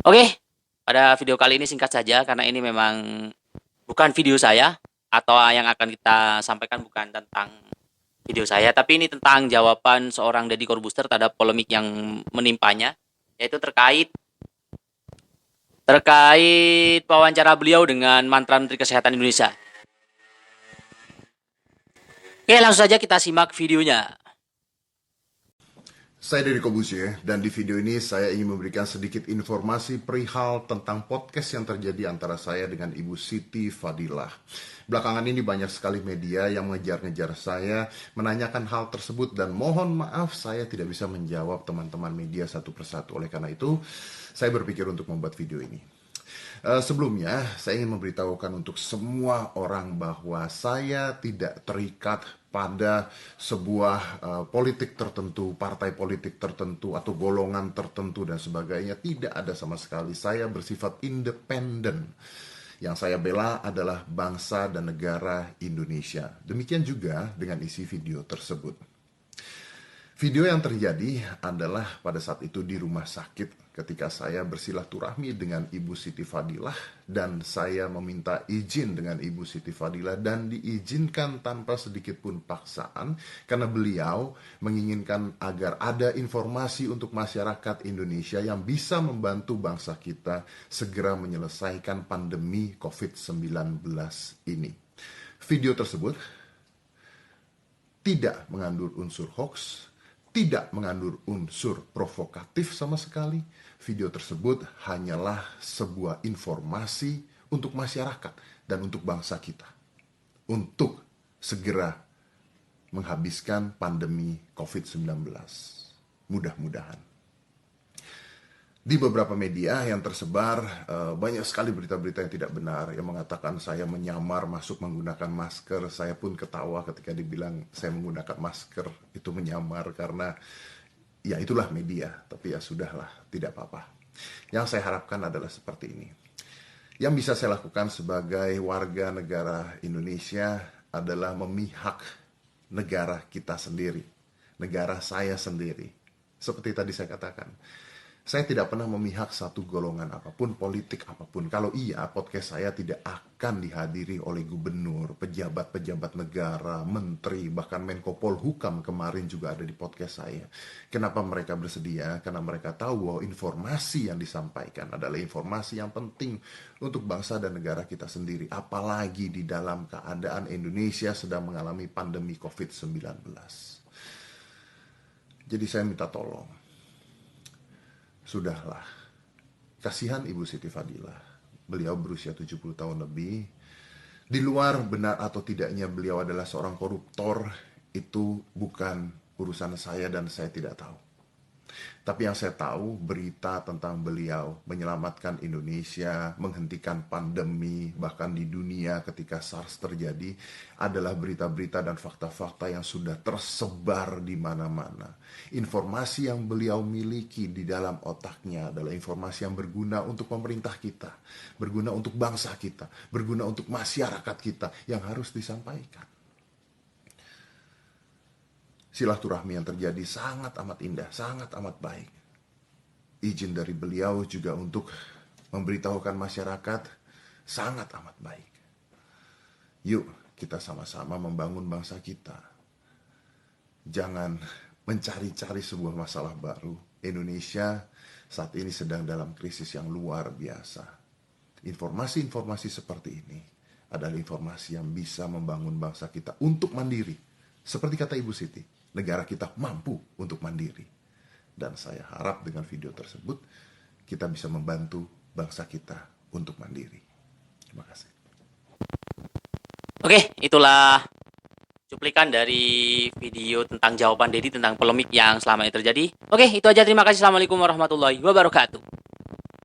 Oke, pada video kali ini singkat saja karena ini memang bukan video saya atau yang akan kita sampaikan bukan tentang video saya, tapi ini tentang jawaban seorang Deddy Corbuzier terhadap polemik yang menimpanya, yaitu terkait terkait wawancara beliau dengan mantan Menteri Kesehatan Indonesia. Oke, langsung saja kita simak videonya. Saya Deddy Corbuzier dan di video ini saya ingin memberikan sedikit informasi perihal tentang podcast yang terjadi antara saya dengan Ibu Siti Fadilah. Belakangan ini banyak sekali media yang mengejar-ngejar saya menanyakan hal tersebut dan mohon maaf saya tidak bisa menjawab teman-teman media satu persatu. Oleh karena itu, saya berpikir untuk membuat video ini. Sebelumnya, saya ingin memberitahukan untuk semua orang bahwa saya tidak terikat pada sebuah politik tertentu, partai politik tertentu, atau golongan tertentu dan sebagainya. Tidak ada sama sekali. Saya bersifat independen. Yang saya bela adalah bangsa dan negara Indonesia. Demikian juga dengan isi video tersebut. Video yang terjadi adalah pada saat itu di rumah sakit ketika saya bersilaturahmi dengan Ibu Siti Fadilah dan saya meminta izin dengan Ibu Siti Fadilah dan diizinkan tanpa sedikit pun paksaan karena beliau menginginkan agar ada informasi untuk masyarakat Indonesia yang bisa membantu bangsa kita segera menyelesaikan pandemi COVID-19 ini. Video tersebut tidak mengandung unsur hoax, tidak mengandung unsur provokatif sama sekali. Video tersebut hanyalah sebuah informasi untuk masyarakat dan untuk bangsa kita. Untuk segera menghabiskan pandemi COVID-19. Mudah-mudahan. Di beberapa media yang tersebar banyak sekali berita-berita yang tidak benar yang mengatakan saya menyamar masuk menggunakan masker. Saya pun ketawa ketika dibilang saya menggunakan masker itu menyamar karena ya itulah media. Tapi ya sudahlah, tidak apa-apa. Yang saya harapkan adalah seperti ini. Yang bisa saya lakukan sebagai warga negara Indonesia adalah memihak negara kita sendiri, negara saya sendiri. Seperti tadi saya katakan, saya tidak pernah memihak satu golongan apapun, politik apapun. Kalau iya, podcast saya tidak akan dihadiri oleh gubernur, pejabat-pejabat negara, menteri, bahkan Menko Polhukam kemarin juga ada di podcast saya. Kenapa mereka bersedia? Karena mereka tahu bahwa informasi yang disampaikan adalah informasi yang penting untuk bangsa dan negara kita sendiri. Apalagi di dalam keadaan Indonesia sedang mengalami pandemi COVID-19. Jadi saya minta tolong. Sudahlah, kasihan Ibu Siti Fadilah. Beliau berusia 70 tahun lebih. Di luar benar atau tidaknya beliau adalah seorang koruptor, itu bukan urusan saya dan saya tidak tahu. Tapi yang saya tahu, berita tentang beliau menyelamatkan Indonesia, menghentikan pandemi, bahkan di dunia ketika SARS terjadi, adalah berita-berita dan fakta-fakta yang sudah tersebar di mana-mana. Informasi yang beliau miliki di dalam otaknya adalah informasi yang berguna untuk pemerintah kita, berguna untuk bangsa kita, berguna untuk masyarakat kita yang harus disampaikan. Silaturahmi yang terjadi sangat amat indah, sangat amat baik. Izin dari beliau juga untuk memberitahukan masyarakat sangat amat baik. Yuk kita sama-sama membangun bangsa kita. Jangan mencari-cari sebuah masalah baru. Indonesia saat ini sedang dalam krisis yang luar biasa. Informasi-informasi seperti ini adalah informasi yang bisa membangun bangsa kita untuk mandiri. Seperti kata Ibu Siti, negara kita mampu untuk mandiri. Dan saya harap dengan video tersebut kita bisa membantu bangsa kita untuk mandiri. Terima kasih. Oke, itulah cuplikan dari video tentang jawaban Deddy tentang polemik yang selama ini terjadi. Oke, itu aja. Terima kasih. Assalamualaikum warahmatullahi wabarakatuh.